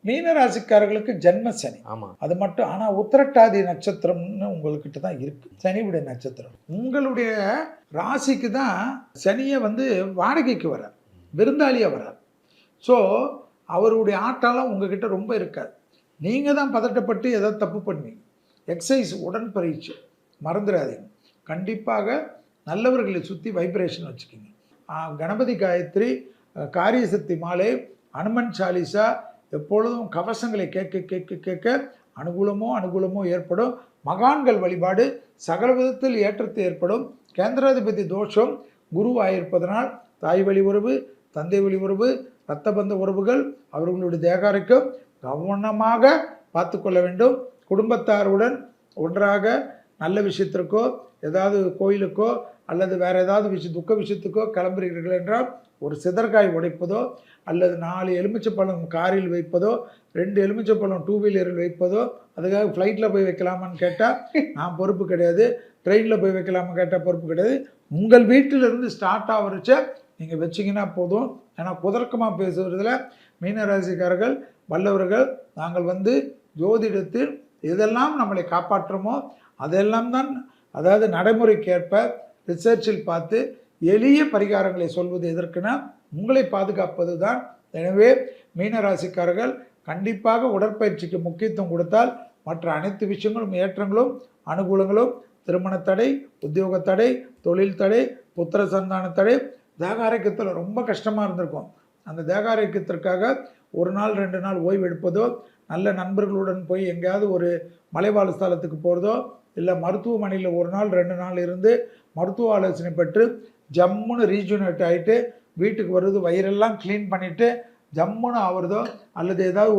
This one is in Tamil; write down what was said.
மீனராசிக்காரர்களுக்கு ஜென்ம சனி. ஆமா. அது மட்டும். ஆனா உத்திரட்டாதி நட்சத்திரம்னு உங்ககிட்ட தான் இருக்கு. சனியுடைய நட்சத்திரம். உங்களுடைய ராசிக்கு தான் சனியை வாடகைக்கு வரார், விருந்தாளியா வரார். ஸோ அவருடைய ஆட்டெல்லாம் உங்ககிட்ட ரொம்ப இருக்காது. நீங்க தான் பதட்டப்பட்டு ஏதாவது தப்பு பண்ணுவீங்க. எக்ஸசைஸ், உடற்பயிற்சி மறந்துடாதீங்க. கண்டிப்பாக நல்லவர்களை சுற்றி வைப்ரேஷன் வச்சுக்கிங்க. கணபதி காயத்ரி, காரிய சக்தி மாலை, அனுமன் சாலிசா, எப்பொழுதும் கவசங்களை கேட்க கேட்க கேட்க அனுகூலமோ ஏற்படும். மகான்கள் வழிபாடு சகல விதத்தில் ஏற்றத்தை ஏற்படும். கேந்திராதிபதி தோஷம் குருவாயிருப்பதனால் தாய் வழி உறவு, தந்தை வழி உறவு, இரத்த பந்த உறவுகள், அவர்களுடைய தேகாரிக்கும் கவனமாக பார்த்து கொள்ள வேண்டும். குடும்பத்தாருடன் ஒன்றாக நல்ல விஷயத்திற்கோ, ஏதாவது கோயிலுக்கோ அல்லது வேறு ஏதாவது துக்க விஷயத்துக்கோ கிளம்புகிறீர்கள் என்றால் ஒரு சிதற்காய் உடைப்பதோ அல்லது 4 எலுமிச்சைப்பழம் காரில் வைப்பதோ, 2 எலுமிச்சைப்பழம் 2 வீலரில் வைப்பதோ, அதுக்காக ஃப்ளைட்டில் போய் வைக்கலாமான்னு கேட்டால் நான் பொறுப்பு கிடையாது. ட்ரெயினில் போய் வைக்கலாமான்னு கேட்டால் பொறுப்பு கிடையாது. உங்கள் வீட்டிலிருந்து ஸ்டார்ட் ஆகிறச்ச நீங்கள் வச்சிங்கன்னா போதும். ஏன்னா குதர்க்கமாக பேசுகிறதுல மீனராசிக்காரர்கள் வல்லவர்கள். நாங்கள் ஜோதிடத்தில் எதெல்லாம் நம்மளை காப்பாற்றுமோ அதெல்லாம் தான், அதாவது நடைமுறைக்கேற்ப ரிசர்ச்சில் பார்த்து எளிய பரிகாரங்களை சொல்வது எதற்குனா உங்களை பாதுகாப்பது தான். எனவே மீனராசிக்காரர்கள் கண்டிப்பாக உடற்பயிற்சிக்கு முக்கியத்துவம் கொடுத்தால் மற்ற அனைத்து விஷயங்களும், ஏற்றங்களும், அனுகூலங்களும், திருமண தடை, உத்தியோக தடை, தொழில் தடை, புத்திர சந்தான தடை, தேகாரோக்கியத்தில் ரொம்ப கஷ்டமாக இருந்திருக்கும். அந்த தேகாரோக்கியத்திற்காக 1 நாள் 2 நாள் ஓய்வு எடுப்பதோ, நல்ல நண்பர்களுடன் போய் எங்கேயாவது ஒரு மலைவாழ் ஸ்தலத்துக்கு போகிறதோ, இல்லை மருத்துவமனையில் 1 நாள் 2 நாள் இருந்து மருத்துவ ஆலோசனை பெற்று ஜம்முன்னு ரீஜுனேட் ஆகிட்டு வீட்டுக்கு வருவது, வயிறெல்லாம் க்ளீன் பண்ணிவிட்டு ஜம்முன்னு ஆகுறதோ, அல்லது ஏதாவது